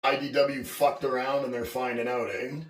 IDW fucked around and they're finding out, eh?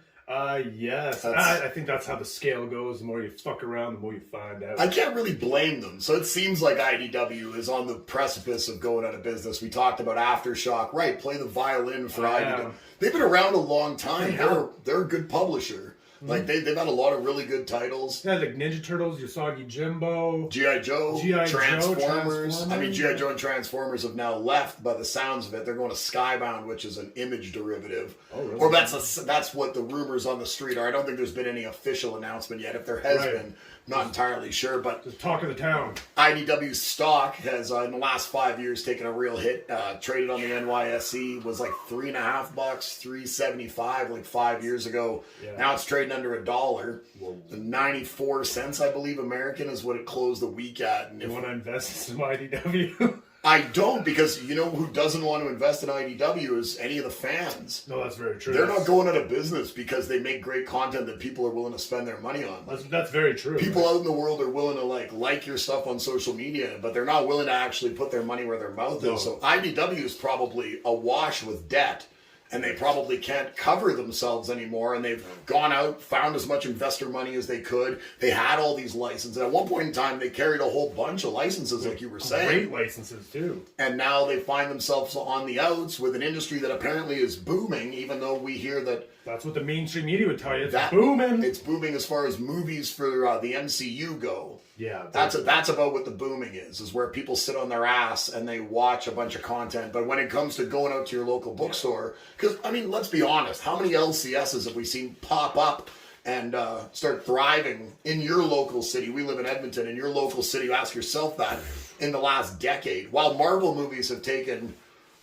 Yes. I think that's how the scale goes. The more you fuck around, the more you find out. I can't really blame them. So it seems like IDW is on the precipice of going out of business. We talked about Aftershock. Right, play the violin for IDW. They've been around a long time. They're a good publisher. Like, they've had a lot of really good titles. Yeah, like Ninja Turtles, Usagi Jimbo. G.I. Joe, Transformers. I mean, G.I. Joe and Transformers have now left, by the sounds of it. They're going to Skybound, which is an Image derivative. Oh, really? Or that's what the rumors on the street are. I don't think there's been any official announcement yet. If there has been, not entirely sure. But the talk of the town. IDW's stock has, in the last 5 years, taken a real hit. Traded on the NYSE was like $3.50, $3.75 like 5 years ago. Yeah. Now it's trading under $1. 94 cents, I believe, American is what it closed the week at. And you want to invest in some IDW? I don't, because you know who doesn't want to invest in IDW is any of the fans. No, that's very true. They're not going out of business because they make great content that people are willing to spend their money on. That's very true. People out in the world are willing to like your stuff on social media, but they're not willing to actually put their money where their mouth is. So IDW is probably awash with debt. And they probably can't cover themselves anymore. And they've gone out, found as much investor money as they could. They had all these licenses. At one point in time, they carried a whole bunch of licenses, like you were saying. Great licenses, too. And now they find themselves on the outs with an industry that apparently is booming, even though we hear that... That's what the mainstream media would tell you. It's booming. It's booming as far as movies for the MCU go. Yeah, that's about what the booming is where people sit on their ass and they watch a bunch of content. But when it comes to going out to your local bookstore, because, I mean, let's be honest, how many LCSs have we seen pop up and start thriving in your local city? We live in Edmonton. In your local city, ask yourself that in the last decade. While Marvel movies have taken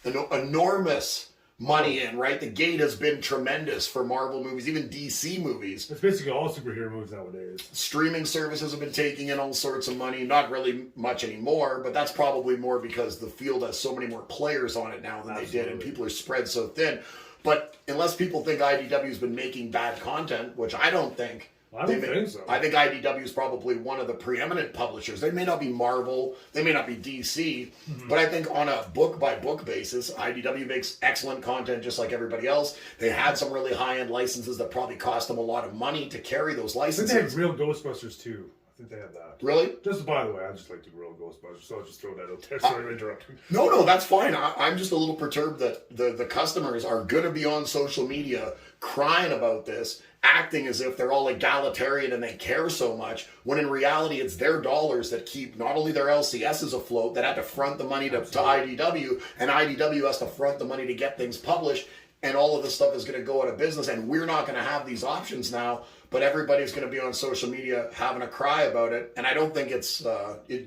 an enormous money in, right? The gate has been tremendous for Marvel movies, even DC movies. It's basically all superhero movies nowadays. Streaming services have been taking in all sorts of money. Not really much anymore, but that's probably more because the field has so many more players on it now than they did, and people are spread so thin. But unless people think IDW's been making bad content, which I don't think. I don't think so. I think IDW is probably one of the preeminent publishers. They may not be Marvel, they may not be DC, but I think on a book-by-book basis, IDW makes excellent content just like everybody else. They had some really high-end licenses that probably cost them a lot of money to carry those licenses. I think they have real Ghostbusters, too. I think they have that. Really? Just by the way, I just like the real Ghostbusters, so I'll just throw that out there. Sorry to interrupt. No, that's fine. I'm just a little perturbed that the customers are going to be on social media crying about this, acting as if they're all egalitarian and they care so much, when in reality it's their dollars that keep not only their LCSs afloat, that had to front the money to IDW, and IDW has to front the money to get things published, and all of this stuff is going to go out of business, and we're not going to have these options now, but everybody's going to be on social media having a cry about it, and I don't think it's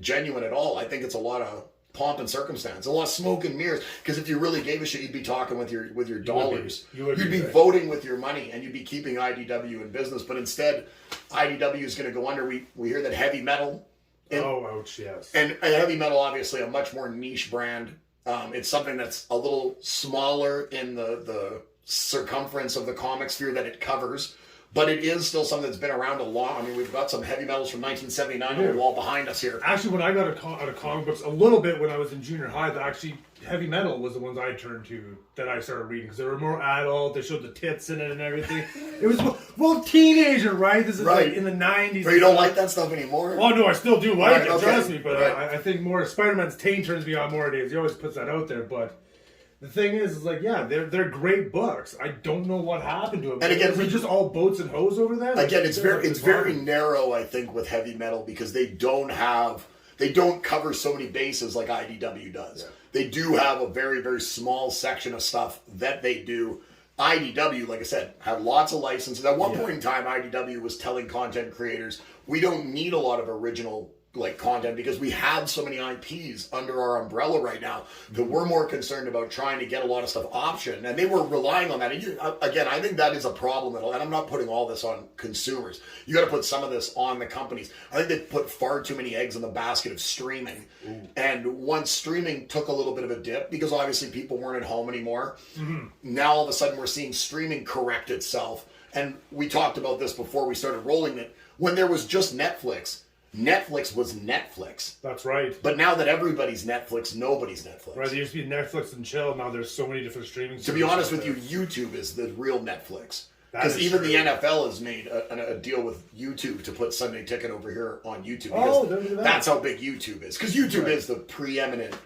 genuine at all. I think it's a lot of pomp and circumstance, a lot of smoke and mirrors, because if you really gave a shit, you'd be talking with your dollars. You'd be voting with your money, and you'd be keeping IDW in business, but instead, IDW is going to go under. We hear that heavy metal... ouch, yes. And heavy metal, obviously, a much more niche brand. It's something that's a little smaller in the circumference of the comic sphere that it covers, but it is still something that's been around a long. I mean, we've got some heavy metals from 1979 on the wall behind us here. Actually, when I got out of comic books a little bit when I was in junior high, heavy metal was the ones I turned to that I started reading because they were more adult. They showed the tits in it and everything. It was teenager, right? This is like in the 90s. But you don't like that stuff anymore? Oh no, I still do like it. Trust me, but I think more Spider-Man's taint turns me on more days. He always puts that out there, but. The thing is like, yeah, they're great books. I don't know what happened to them. And again, we just all boats and hoes over there. Again, it's very narrow, I think, with heavy metal because they don't cover so many bases like IDW does. Yeah. They do have a very, very small section of stuff that they do. IDW, like I said, had lots of licenses. At one point in time, IDW was telling content creators, we don't need a lot of original content because we have so many IPs under our umbrella right now that we're more concerned about trying to get a lot of stuff optioned, and they were relying on that. And again, I think that is a problem, and I'm not putting all this on consumers. You got to put some of this on the companies. I think they put far too many eggs in the basket of streaming. And once streaming took a little bit of a dip because obviously people weren't at home anymore, now all of a sudden we're seeing streaming correct itself. And we talked about this before we started rolling it. When there was just Netflix, Netflix was Netflix. That's right. But now that everybody's Netflix, nobody's Netflix. Right, there used to be Netflix and chill. Now there's so many different streaming services. To be honest with you, YouTube is the real Netflix. Because even the NFL has made a deal with YouTube to put Sunday Ticket over here on YouTube. That's how big YouTube is. Because YouTube is the preeminent.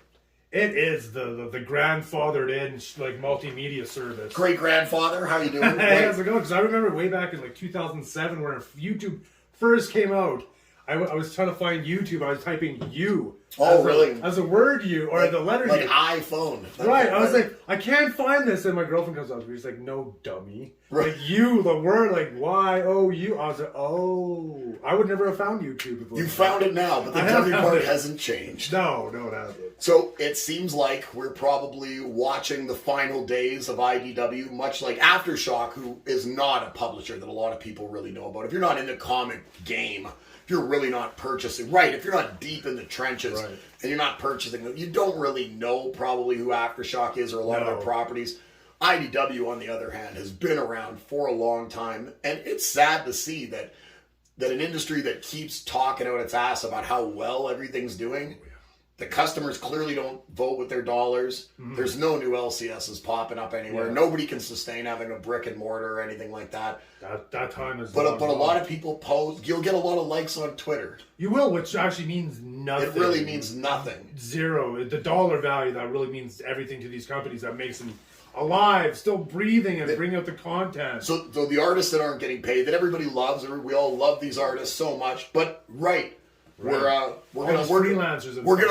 It is the grandfathered in like multimedia service. Great grandfather, how you doing? Hey, how's it going? Because I remember way back in like 2007 when YouTube first came out. I was trying to find YouTube. I was typing "you." Really? As a word "you" or the letter like "u." iPhone. Right. I was like, I can't find this, and my girlfriend comes up to me. She's like, "No, dummy. Right. Like you, the word, like YOU." I was like, "Oh, I would never have found YouTube before." You found it now, but the dummy part hasn't changed. No, it hasn't. So it seems like we're probably watching the final days of IDW, much like Aftershock, who is not a publisher that a lot of people really know about. If you're not in the comic game, if you're really not purchasing, if you're not deep in the trenches and you're not purchasing them, you don't really know probably who Aftershock is or a lot of their properties. IDW, on the other hand, has been around for a long time, and it's sad to see that an industry that keeps talking out its ass about how well everything's doing, the customers clearly don't vote with their dollars. There's no new LCSs popping up anywhere. Nobody can sustain having a brick and mortar or anything like that. That time is. But a lot of people post. You'll get a lot of likes on Twitter. You will, which actually means nothing. It really means nothing. Zero. The dollar value that really means everything to these companies. That makes them alive, still breathing, and bring out the content. So the artists that aren't getting paid, that everybody loves, we all love these artists so much. But we're gonna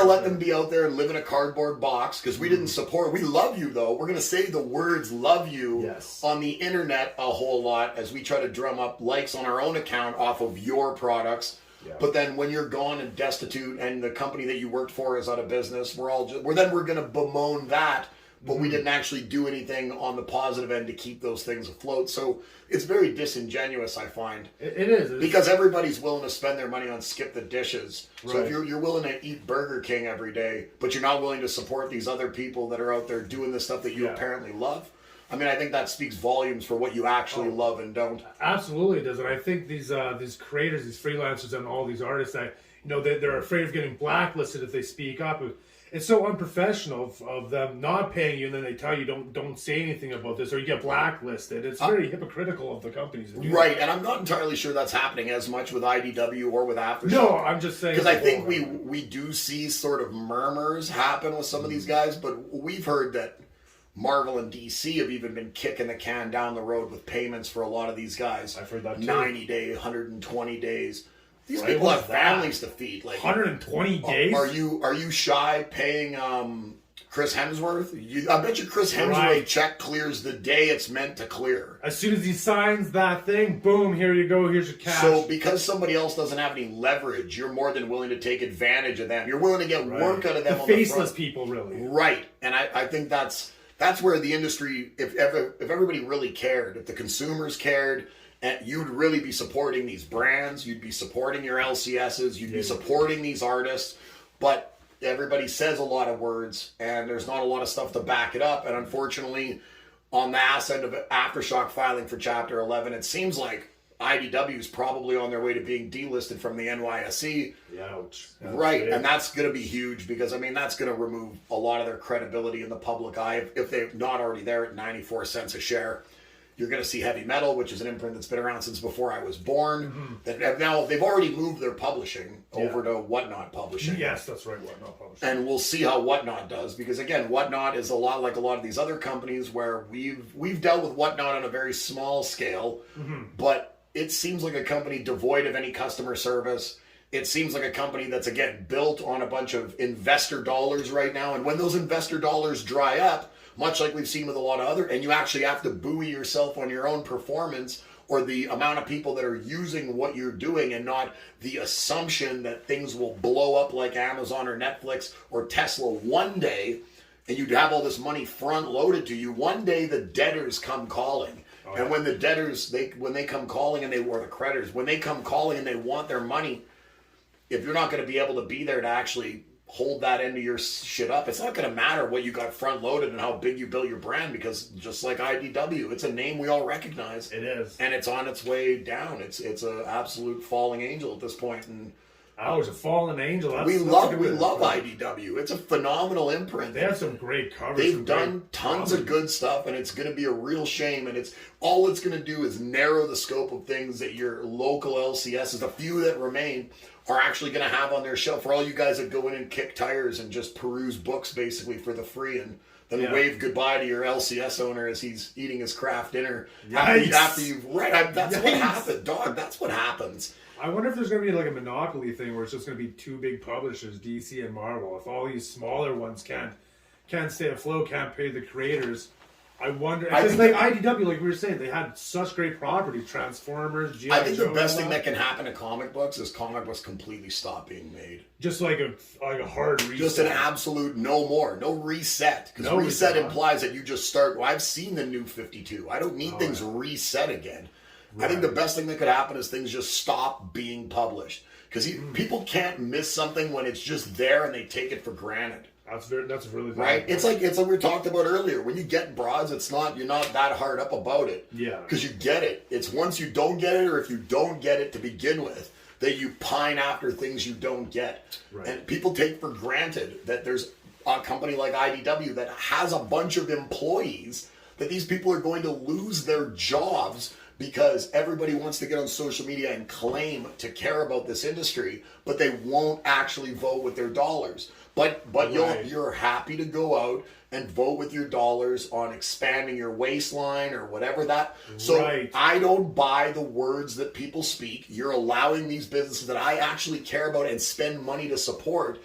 let them be out there and live in a cardboard box because we didn't support. We love you though. We're gonna say the words "love you" on the internet a whole lot as we try to drum up likes on our own account off of your products. Yeah. But then when you're gone and destitute and the company that you worked for is out of business, we're gonna bemoan that. But we didn't actually do anything on the positive end to keep those things afloat. So it's very disingenuous, I find. It is. Because everybody's willing to spend their money on skip the dishes. Right. So if you're willing to eat Burger King every day, but you're not willing to support these other people that are out there doing the stuff that you apparently love, I mean, I think that speaks volumes for what you actually love and don't. Absolutely it does. And I think these creators, these freelancers and all these artists, that they're afraid of getting blacklisted if they speak up. It's so unprofessional of them not paying you, and then they tell you don't say anything about this, or you get blacklisted. It's very hypocritical of the companies to do that. And I'm not entirely sure that's happening as much with IDW or with Aftershock. No, I'm just saying because I think we do see sort of murmurs happen with some of these guys, but we've heard that Marvel and DC have even been kicking the can down the road with payments for a lot of these guys. I've heard that too. 90 days, 120 days. These people have families to feed. Like 120 days. Are you shy paying Chris Hemsworth? I bet you Chris Hemsworth check clears the day it's meant to clear. As soon as he signs that thing, boom, here you go, here's your cash. So because somebody else doesn't have any leverage, you're more than willing to take advantage of them. You're willing to get work out of them. The faceless people, really. Right, and I think that's where the industry, if everybody really cared, if the consumers cared. And you'd really be supporting these brands. You'd be supporting your LCSs. You'd be supporting these artists. But everybody says a lot of words, and there's not a lot of stuff to back it up. And unfortunately, on the ass end of Aftershock filing for Chapter 11, it seems like IDW is probably on their way to being delisted from the NYSE. Ouch. Right, and that's going to be huge because, I mean, that's going to remove a lot of their credibility in the public eye if they're not already there at 94 cents a share. You're going to see Heavy Metal, which is an imprint that's been around since before I was born. That now they've already moved their publishing over to Whatnot Publishing. Yes, that's right, Whatnot Publishing. And we'll see how Whatnot does because again, Whatnot is a lot like a lot of these other companies where we've dealt with Whatnot on a very small scale, but it seems like a company devoid of any customer service. It seems like a company that's again built on a bunch of investor dollars right now, and when those investor dollars dry up, much like we've seen with a lot of other, and you actually have to buoy yourself on your own performance or the amount of people that are using what you're doing and not the assumption that things will blow up like Amazon or Netflix or Tesla one day, and you'd have all this money front loaded to you. One day the debtors come calling. And when the debtors, when they come calling and or the creditors, when they come calling and they want their money, if you're not going to be able to be there to actually hold that end of your shit up, it's not going to matter what you got front loaded and how big you built your brand, because just like IDW, it's a name we all recognize. It is, and it's on its way down. It's an absolute falling angel at this point, and Oh, it's a Fallen Angel. We love IDW. It's a phenomenal imprint. They have some great covers. They've done tons of good stuff, and it's going to be a real shame. And it's going to do is narrow the scope of things that your local LCSs, the few that remain, are actually going to have on their shelf. For all you guys that go in and kick tires and just peruse books basically for the free, and then wave goodbye to your LCS owner as he's eating his craft dinner after you've read. That's what happened, dog. That's what happens. I wonder if there's going to be like a monopoly thing where it's just going to be two big publishers, DC and Marvel. If all these smaller ones can't stay afloat, can't pay the creators, I wonder. Because like IDW, like we were saying, they had such great property, Transformers, G.I. I think the best thing that can happen to comic books is comic books completely stop being made. Just like a hard reset. Just an absolute no more, no reset. Because reset implies that you just start. Well, I've seen the new 52. I don't need things reset again. Right. I think the best thing that could happen is things just stop being published. Because people can't miss something when it's just there and they take it for granted. That's really right. It's like we talked about earlier. When you get broads, you're not that hard up about it. Yeah. Because you get it. It's once you don't get it, or if you don't get it to begin with, that you pine after things you don't get. Right. And people take for granted that there's a company like IDW that has a bunch of employees, that these people are going to lose their jobs because everybody wants to get on social media and claim to care about this industry, but they won't actually vote with their dollars. But you're happy to go out and vote with your dollars on expanding your waistline or whatever that. So I don't buy the words that people speak. You're allowing these businesses that I actually care about and spend money to support.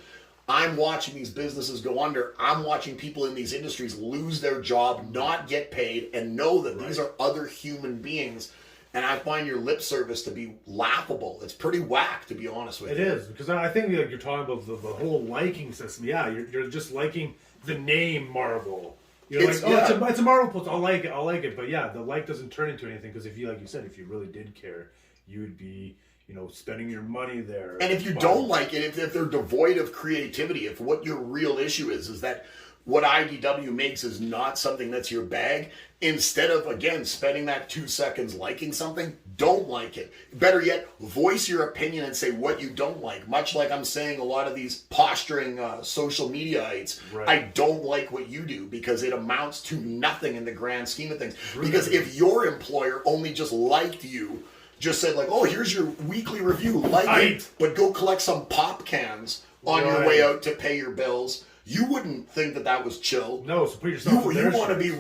I'm watching these businesses go under. I'm watching people in these industries lose their job, not get paid, and know that these are other human beings. And I find your lip service to be laughable. It's pretty whack, to be honest with you. It is, because I think like you're talking about the whole liking system. Yeah, you're just liking the name Marvel. You're it's a Marvel post. I'll like it. But yeah, the like doesn't turn into anything, because if you, like you said, if you really did care, you would be, spending your money there. And if you don't like it, if they're devoid of creativity, if what your real issue is that what IDW makes is not something that's your bag, instead of, again, spending that 2 seconds liking something, don't like it. Better yet, voice your opinion and say what you don't like. Much like I'm saying a lot of these posturing social mediaites, I don't like what you do because it amounts to nothing in the grand scheme of things. Because if your employer only just liked you, just said like, oh, here's your weekly review, it, but go collect some pop cans on your way out to pay your bills, you wouldn't think that was chill. No, so put yourself in their You want to be,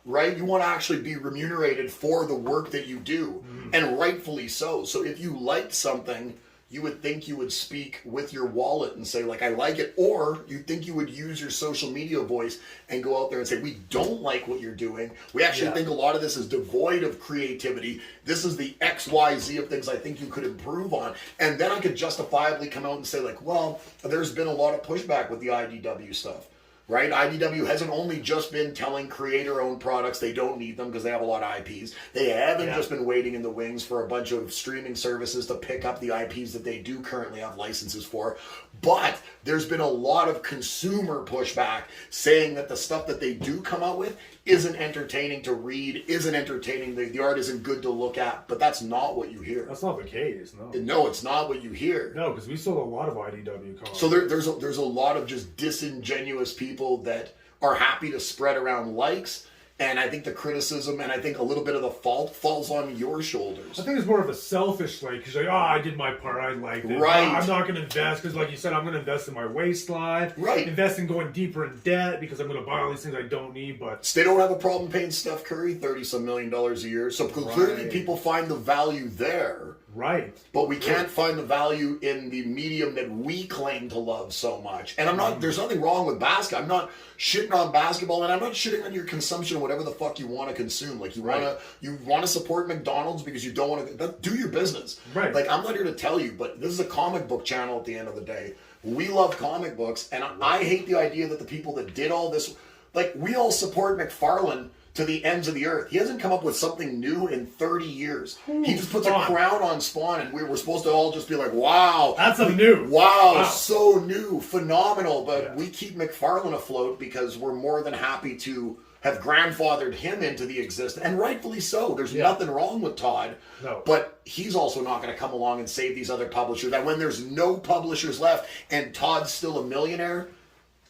right? You want to actually be remunerated for the work that you do, and rightfully so. So if you liked something, you would think you would speak with your wallet and say, like, I like it. Or you think you would use your social media voice and go out there and say, we don't like what you're doing. We actually think a lot of this is devoid of creativity. This is the X, Y, Z of things I think you could improve on. And then I could justifiably come out and say, like, well, there's been a lot of pushback with the IDW stuff. Right? IDW hasn't only just been telling creator-owned products they don't need them because they have a lot of IPs. They haven't just been waiting in the wings for a bunch of streaming services to pick up the IPs that they do currently have licenses for. But there's been a lot of consumer pushback saying that the stuff that they do come out with isn't entertaining to read, isn't entertaining, the art isn't good to look at, but that's not what you hear. That's not the case, no. No, it's not what you hear. No, because we sold a lot of IDW comics. So there's a lot of just disingenuous people that are happy to spread around likes, and I think the criticism and I think a little bit of the fault falls on your shoulders. I think it's more of a selfish like, because like, I did my part, I liked it. Right. I'm not going to invest, because like you said, I'm going to invest in my waistline. Right. Invest in going deeper in debt, because I'm going to buy all these things I don't need, but... They don't have a problem paying Steph Curry $30-some million a year, so clearly people find the value there. Right. But we can't find the value in the medium that we claim to love so much. And there's nothing wrong with basketball. I'm not shitting on basketball, and I'm not shitting on your consumption of whatever the fuck you want to consume. Like, you want to support McDonald's because you don't want to, do your business. Right. Like, I'm not here to tell you, but this is a comic book channel at the end of the day. We love comic books, and I hate the idea that the people that did all this, like, we all support McFarlane to the ends of the earth. He hasn't come up with something new in 30 years. He just puts a crown on Spawn, and we're supposed to all just be like, wow. That's new. Wow, so new, phenomenal. But we keep McFarlane afloat because we're more than happy to have grandfathered him into the existence, and rightfully so. There's nothing wrong with Todd, No. but he's also not going to come along and save these other publishers. That when there's no publishers left and Todd's still a millionaire,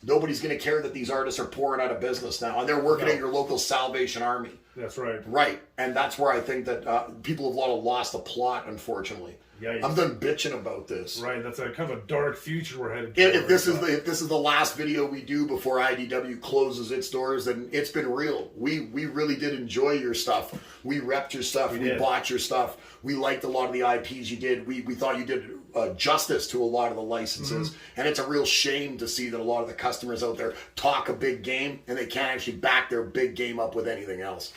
nobody's going to care that these artists are pouring out of business now, and they're working at your local Salvation Army. That's right. Right, and that's where I think that people have lost the plot, unfortunately. Yikes. I'm done bitching about this. Right, that's a kind of a dark future we're headed If this is the last video we do before IDW closes its doors, then it's been real. We really did enjoy your stuff. We repped your stuff. We bought your stuff. We liked a lot of the IPs you did. We thought you did justice to a lot of the licenses. And it's a real shame to see that a lot of the customers out there talk a big game and they can't actually back their big game up with anything else.